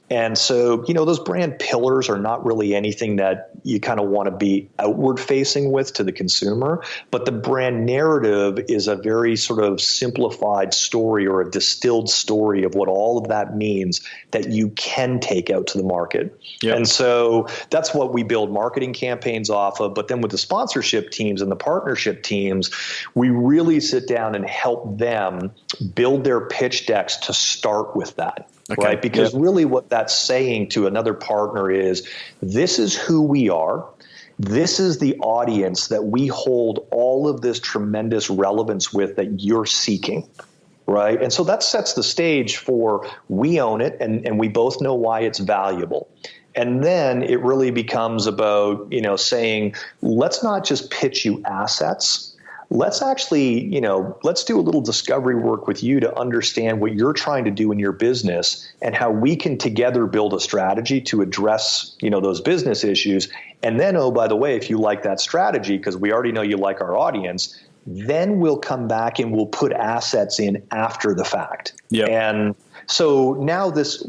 And so, those brand pillars are not really anything that you kind of want to be outward facing with to the consumer, but the brand narrative is a very sort of simplified story or a distilled story of what all of that means that you can take out to the market. And so that's what we build marketing campaigns off of. But then with the sponsorship teams and the partnership teams, we really sit down and help them build their pitch decks to start with that. Okay. Right? Because really what that's saying to another partner is, this is who we are. This is the audience that we hold all of this tremendous relevance with that you're seeking. Right? And so that sets the stage for, we own it and we both know why it's valuable. And then it really becomes about, saying, let's not just pitch you assets. Let's actually, let's do a little discovery work with you to understand what you're trying to do in your business and how we can together build a strategy to address, those business issues. And then, oh, by the way, if you like that strategy, because we already know you like our audience, then we'll come back and we'll put assets in after the fact. And so now this,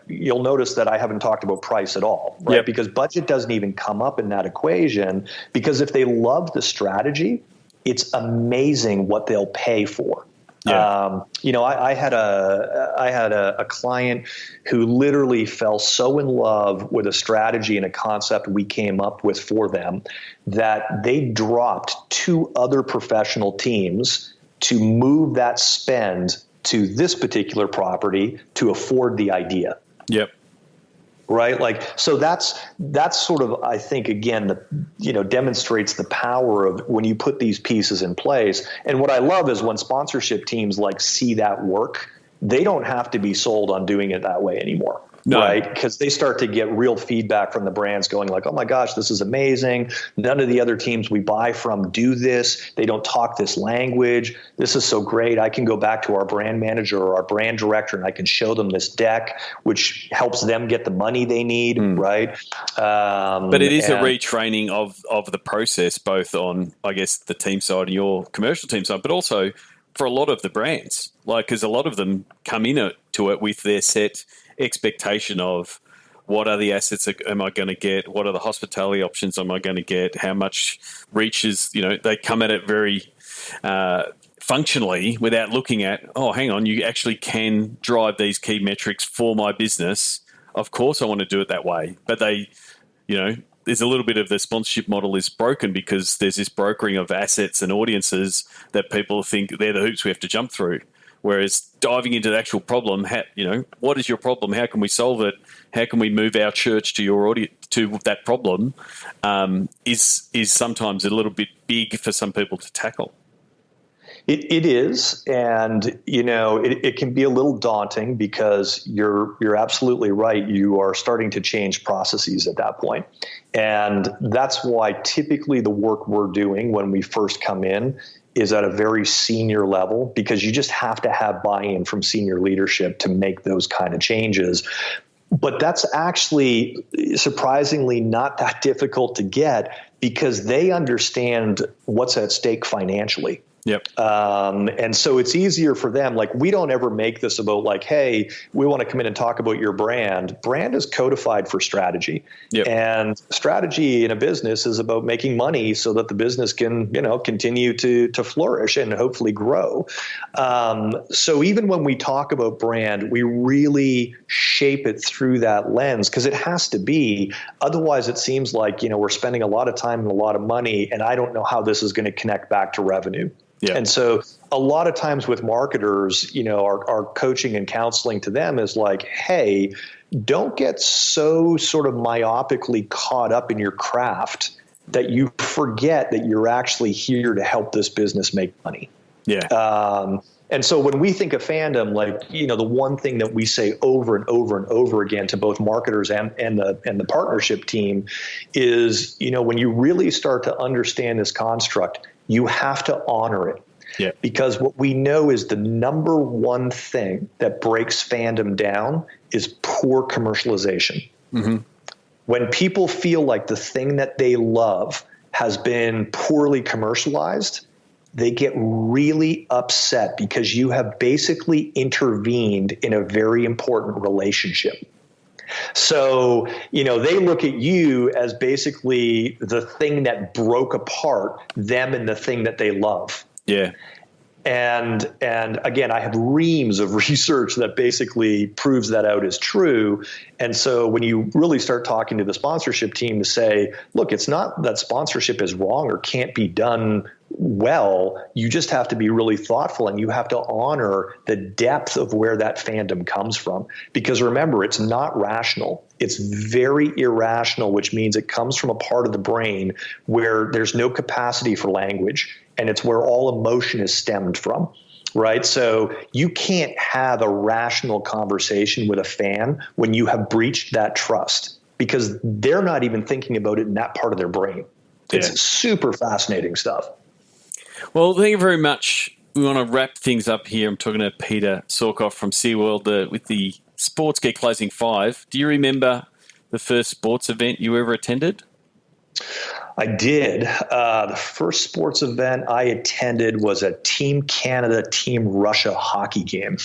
you'll notice that I haven't talked about price at all, right? Because budget doesn't even come up in that equation, because if they love the strategy, it's amazing what they'll pay for. I had a client who literally fell so in love with a strategy and a concept we came up with for them that they dropped 2 other professional teams to move that spend to this particular property to afford the idea. Right? So that's sort of, I think, again, demonstrates the power of when you put these pieces in place. And what I love is when sponsorship teams see that work, they don't have to be sold on doing it that way anymore. No. Right? Because they start to get real feedback from the brands going oh my gosh, this is amazing. None of the other teams we buy from do this. They don't talk this language. This is so great. I can go back to our brand manager or our brand director and I can show them this deck, which helps them get the money they need. Right. But it is a retraining of the process, both on, I guess, the team side and your commercial team side, but also for a lot of the brands, because a lot of them come to it with their set expectation of, what are the assets am I going to get? What are the hospitality options am I going to get? How much reach is, they come at it very functionally without looking at, oh, hang on, you actually can drive these key metrics for my business. Of course I want to do it that way. But they, there's a little bit of the sponsorship model is broken because there's this brokering of assets and audiences that people think they're the hoops we have to jump through. Whereas diving into the actual problem, what is your problem? How can we solve it? How can we move our church to your audience, to that problem? Is sometimes a little bit big for some people to tackle. It is, and it can be a little daunting because you're absolutely right. You are starting to change processes at that point, and that's why typically the work we're doing when we first come in is at a very senior level, because you just have to have buy-in from senior leadership to make those kind of changes. But that's actually surprisingly not that difficult to get because they understand what's at stake financially. Yep. And so it's easier for them. Like, we don't ever make this about like, hey, we want to come in and talk about your brand. Brand is codified for strategy. Yep. And strategy in a business is about making money so that the business can, continue to flourish and hopefully grow. So even when we talk about brand, we really shape it through that lens because it has to be. Otherwise, it seems like, we're spending a lot of time and a lot of money, and I don't know how this is going to connect back to revenue. Yeah. And so a lot of times with marketers, our coaching and counseling to them is like, hey, don't get so sort of myopically caught up in your craft that you forget that you're actually here to help this business make money. Yeah. And so when we think of fandom, like, the one thing that we say over and over and over again to both marketers and the partnership team is, when you really start to understand this construct, you have to honor it. Yeah. Because what we know is the number one thing that breaks fandom down is poor commercialization. Mm-hmm. When people feel like the thing that they love has been poorly commercialized, they get really upset because you have basically intervened in a very important relationship. So, they look at you as basically the thing that broke apart them and the thing that they love. Yeah. And again, I have reams of research that basically proves that out as true. And so when you really start talking to the sponsorship team to say, look, it's not that sponsorship is wrong or can't be done well, you just have to be really thoughtful and you have to honor the depth of where that fandom comes from. Because remember, it's not rational. It's very irrational, which means it comes from a part of the brain where there's no capacity for language, and it's where all emotion is stemmed from. Right. So you can't have a rational conversation with a fan when you have breached that trust because they're not even thinking about it in that part of their brain. It's super fascinating stuff. Well, thank you very much. We want to wrap things up here. I'm talking to Peter Sorckoff from SeaWorld with the Sports Geek Closing 5. Do you remember the first sports event you ever attended? I did. The first sports event I attended was a Team Canada, Team Russia hockey game.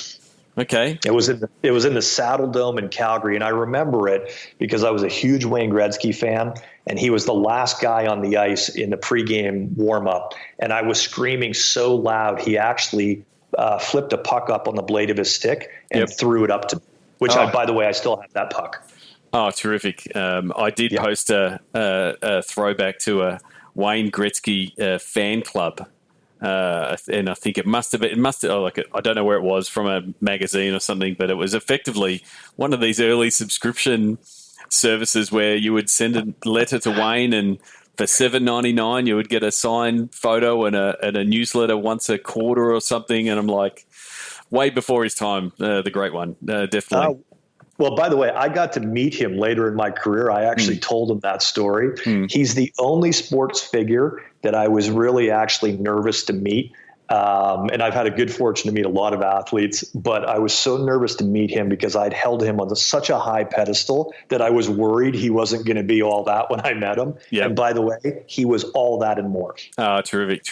Okay. It was in the Saddle Dome in Calgary, and I remember it because I was a huge Wayne Gretzky fan, and he was the last guy on the ice in the pregame warm-up, and I was screaming so loud he actually flipped a puck up on the blade of his stick and threw it up to me, which, by the way, I still have that puck. Oh, terrific. I did post a throwback to a Wayne Gretzky fan club. And I think it must have I don't know where it was, from a magazine or something, but it was effectively one of these early subscription services where you would send a letter to Wayne, and for $7.99 you would get a signed photo and a newsletter once a quarter or something. And I'm like, way before his time, the great one, definitely. Well, by the way, I got to meet him later in my career. I actually told him that story. He's the only sports figure that I was really actually nervous to meet. And I've had a good fortune to meet a lot of athletes, but I was so nervous to meet him because I'd held him on such a high pedestal that I was worried he wasn't going to be all that when I met him. Yep. And by the way, he was all that and more. Terrific.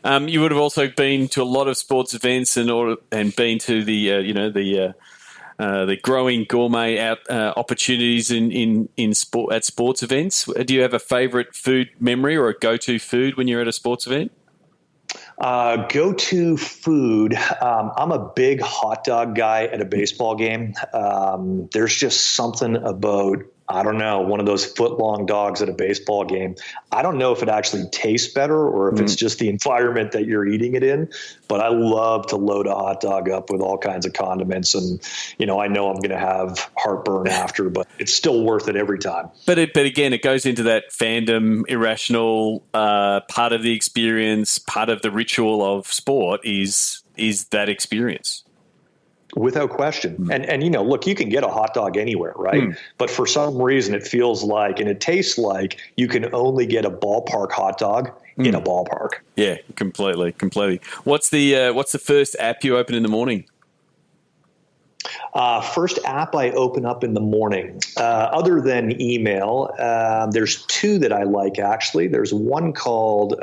You would have also been to a lot of sports events and been to the growing gourmet opportunities in sport at sports events. Do you have a favorite food memory or a go-to food when you're at a sports event? Go-to food. I'm a big hot dog guy at a baseball game. There's just something about I don't know, one of those foot-long dogs at a baseball game. I don't know if it actually tastes better or if it's just the environment that you're eating it in, but I love to load a hot dog up with all kinds of condiments. And, I know I'm going to have heartburn after, but it's still worth it every time. But again, it goes into that fandom, irrational part of the experience, part of the ritual of sport is that experience. Without question. And look, you can get a hot dog anywhere, right? But for some reason it feels like, and it tastes like, you can only get a ballpark hot dog in a ballpark. Yeah, completely. What's the first app you open in the morning? First app I open up in the morning, other than email, there's two that I like, actually. There's one called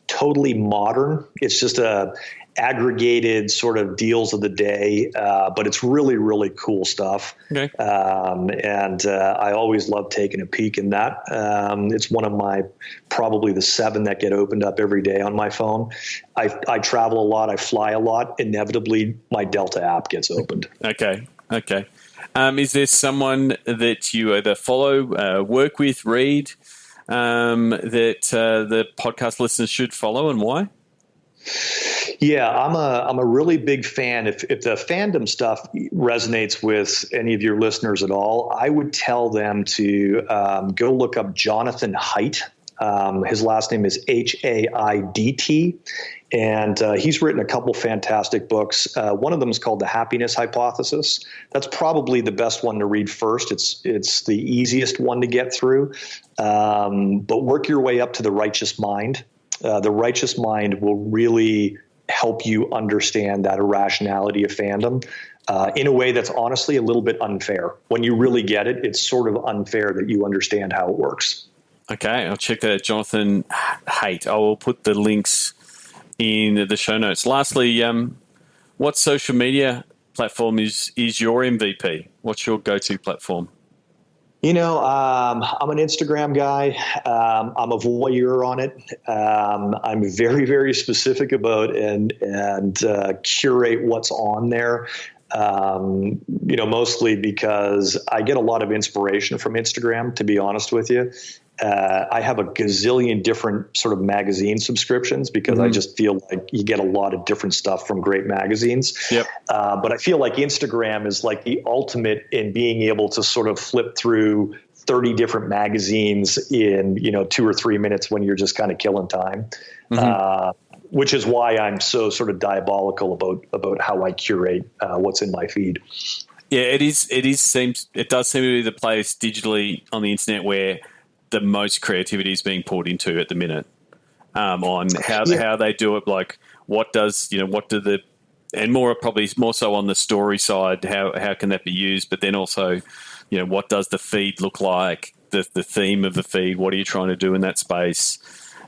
Totally Modern. It's just a aggregated sort of deals of the day, but it's really, really cool stuff. Okay. And I always love taking a peek in that. It's one of my, probably the 7 that get opened up every day on my phone. I travel a lot. I fly a lot. Inevitably, my Delta app gets opened. Okay. Is there someone that you either follow, work with, read, that the podcast listeners should follow, and why? Yeah, I'm a really big fan. If the fandom stuff resonates with any of your listeners at all, I would tell them to go look up Jonathan Haidt. His last name is Haidt, and he's written a couple fantastic books. One of them is called The Happiness Hypothesis. That's probably the best one to read first. It's the easiest one to get through, but work your way up to The Righteous Mind. The Righteous Mind will really help you understand that irrationality of fandom in a way that's honestly a little bit unfair. When you really get it, it's sort of unfair that you understand how it works. Okay, I'll check that out. Jonathan Haidt. I will put the links in the show notes. Lastly, what social media platform is your MVP? What's your go-to platform? I'm an Instagram guy. I'm a voyeur on it. I'm very, very specific about and curate what's on there. Mostly because I get a lot of inspiration from Instagram, to be honest with you. I have a gazillion different sort of magazine subscriptions because I just feel like you get a lot of different stuff from great magazines. Yep. But I feel like Instagram is like the ultimate in being able to sort of flip through 30 different magazines in, 2 or 3 minutes when you're just kind of killing time. Which is why I'm so sort of diabolical about how I curate what's in my feed. Yeah, it does seem to be the place digitally on the internet where the most creativity is being poured into at the minute, on how they do it. Like and probably more so on the story side, how can that be used? But then also, what does the feed look like? The theme of the feed. What are you trying to do in that space?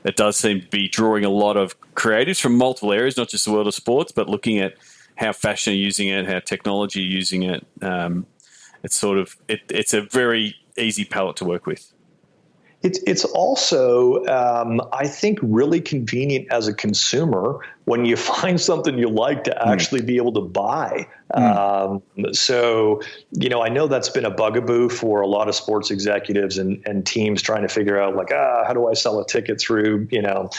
It does seem to be drawing a lot of creatives from multiple areas, not just the world of sports, but looking at how fashion are using it, how technology are using it. It's a very easy palette to work with. It's also, I think, really convenient as a consumer when you find something you like to actually be able to buy. So, I know that's been a bugaboo for a lot of sports executives and teams trying to figure out like, how do I sell a ticket through a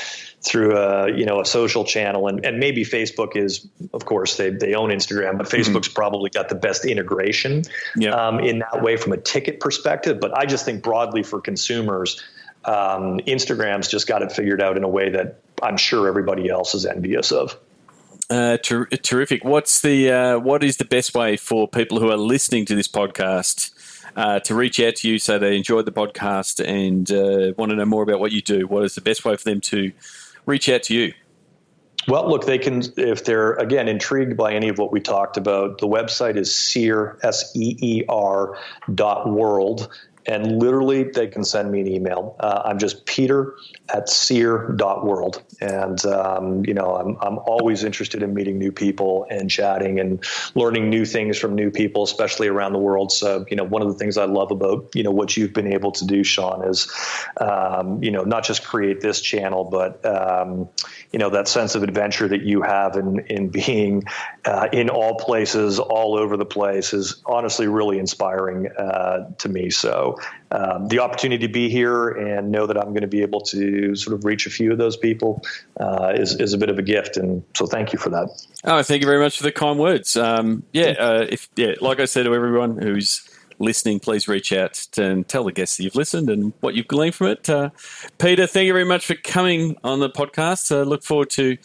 social channel, and maybe Facebook is, of course, they own Instagram, but Facebook's probably got the best integration in that way from a ticket perspective. But I just think broadly for consumers, Instagram's just got it figured out in a way that I'm sure everybody else is envious of. Terrific. What is the best way for people who are listening to this podcast to reach out to you, so they enjoyed the podcast and want to know more about what you do? What is the best way for them to reach out to you? Well, look, they can, if they're, again, intrigued by any of what we talked about, the website is seer.world. and literally they can send me an email. I'm just peter@sear.world. And, I'm always interested in meeting new people and chatting and learning new things from new people, especially around the world. So, one of the things I love about, what you've been able to do, Sean, is, not just create this channel, but, that sense of adventure that you have in being in all places, all over the place is honestly really inspiring to me. So the opportunity to be here and know that I'm going to be able to sort of reach a few of those people is a bit of a gift. And so thank you for that. Oh, thank you very much for the kind words. Like I said to everyone who's listening, please reach out and tell the guests that you've listened and what you've gleaned from it. Peter, thank you very much for coming on the podcast. Look forward to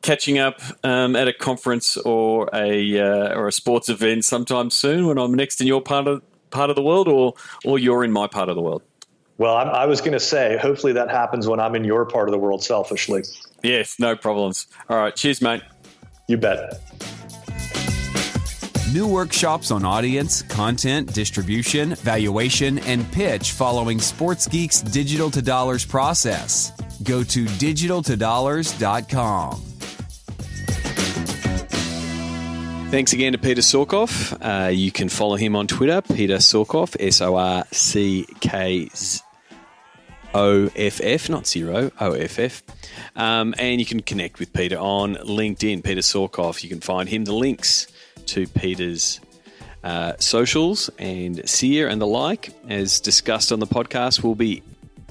catching up at a conference or a sports event sometime soon when I'm next in your part of the world, or you're in my part of the world. Well, I was going to say, hopefully that happens when I'm in your part of the world selfishly. Yes, no problems. All right. Cheers, mate. You bet. New workshops on audience, content, distribution, valuation, and pitch following Sports Geek's Digital to Dollars process. Go to digitaltodollars.com. Thanks again to Peter Sorckoff. You can follow him on Twitter, Peter Sorckoff, SORCKOFF, not zero, OFF. And you can connect with Peter on LinkedIn, Peter Sorckoff. You can find him the links to Peter's socials and Sear and the like, as discussed on the podcast, will be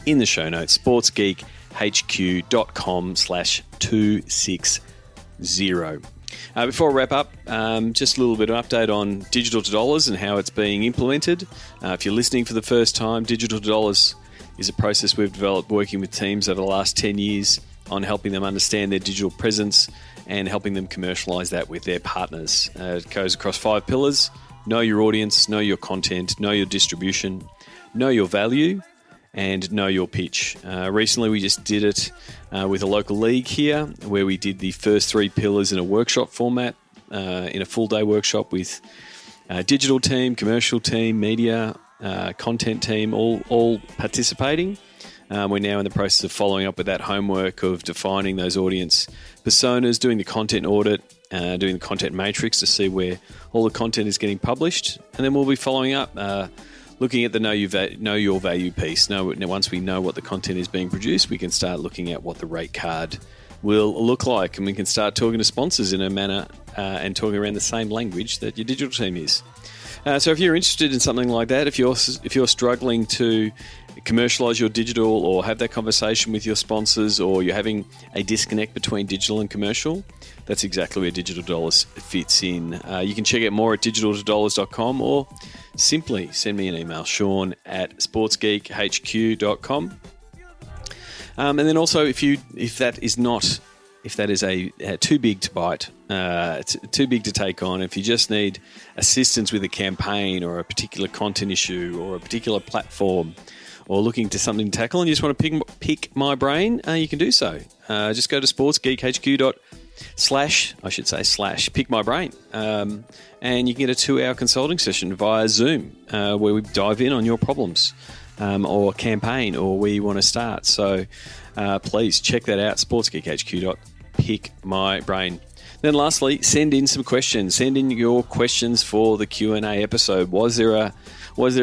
in the show notes, sportsgeekhq.com/260. Before I wrap up, just a little bit of update on Digital to Dollars and how it's being implemented. If you're listening for the first time, Digital to Dollars is a process we've developed working with teams over the last 10 years on helping them understand their digital presence and helping them commercialize that with their partners. It goes across 5 pillars: know your audience, know your content, know your distribution, know your value, and know your pitch. Recently, we just did it with a local league here, where we did the first 3 pillars in a workshop format, in a full-day workshop with digital team, commercial team, media, content team, all participating. We're now in the process of following up with that homework of defining those audience personas, doing the content audit, doing the content matrix to see where all the content is getting published. And then we'll be following up, looking at the know your value piece. Now, once we know what the content is being produced, we can start looking at what the rate card will look like, and we can start talking to sponsors in a manner and talking around the same language that your digital team is. So if you're interested in something like that, if you're struggling to commercialize your digital or have that conversation with your sponsors, or you're having a disconnect between digital and commercial, that's exactly where Digital Dollars fits in. You can check out more at digitaltodollars.com, or simply send me an email, sean@sportsgeekhq.com. And then also, if that is a too big to bite, too big to take on, if you just need assistance with a campaign or a particular content issue or a particular platform, or looking to something to tackle and you just want to pick my brain, you can do so. Just go to sportsgeekhq./pick my brain, and you can get a 2-hour consulting session via Zoom, where we dive in on your problems or campaign or where you want to start. So please check that out, sportsgeekhq.pick my brain. Then lastly, send in some questions. Send in your questions for the Q&A episode. Was there a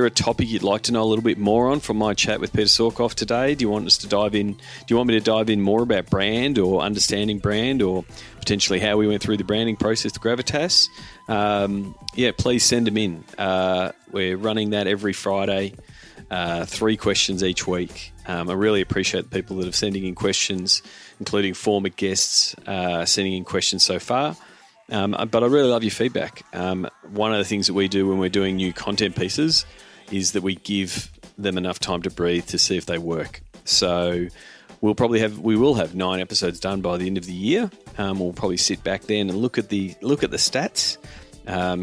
topic you'd like to know a little bit more on from my chat with Peter Sorckoff today? Do you want us to dive in? Do you want me to dive in more about brand or understanding brand, or potentially how we went through the branding process to Gravitas? Please send them in. We're running that every Friday, 3 questions each week. I really appreciate the people that are sending in questions, including former guests sending in questions so far. But I really love your feedback. One of the things that we do when we're doing new content pieces is that we give them enough time to breathe to see if they work. So we will have 9 episodes done by the end of the year. We'll probably sit back then and look at the stats,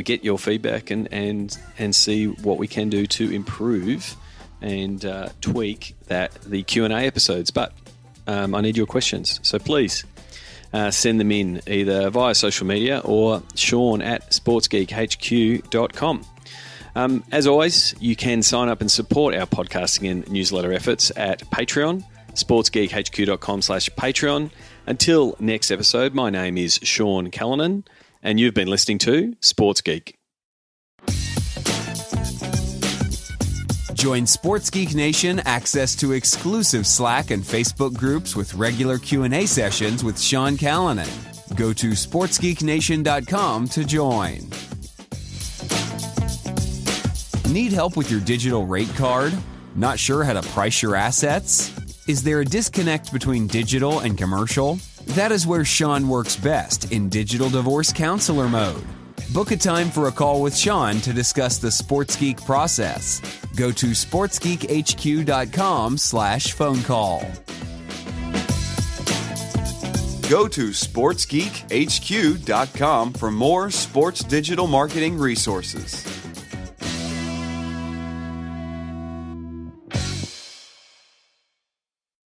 get your feedback, and see what we can do to improve and tweak the Q&A episodes. But I need your questions, so please send them in either via social media or Sean@sportsgeekhq.com. As always, you can sign up and support our podcasting and newsletter efforts at Patreon, sportsgeekhq.com/Patreon. Until next episode, my name is Sean Callanan, and you've been listening to Sports Geek. Join Sports Geek Nation access to exclusive Slack and Facebook groups with regular Q&A sessions with Sean Callanan. Go to sportsgeeknation.com to join. Need help with your digital rate card? Not sure how to price your assets? Is there a disconnect between digital and commercial? That is where Sean works best, in digital divorce counselor mode. Book a time for a call with Sean to discuss the Sports Geek process. Go to sportsgeekhq.com/phone call. Go to sportsgeekhq.com for more sports digital marketing resources.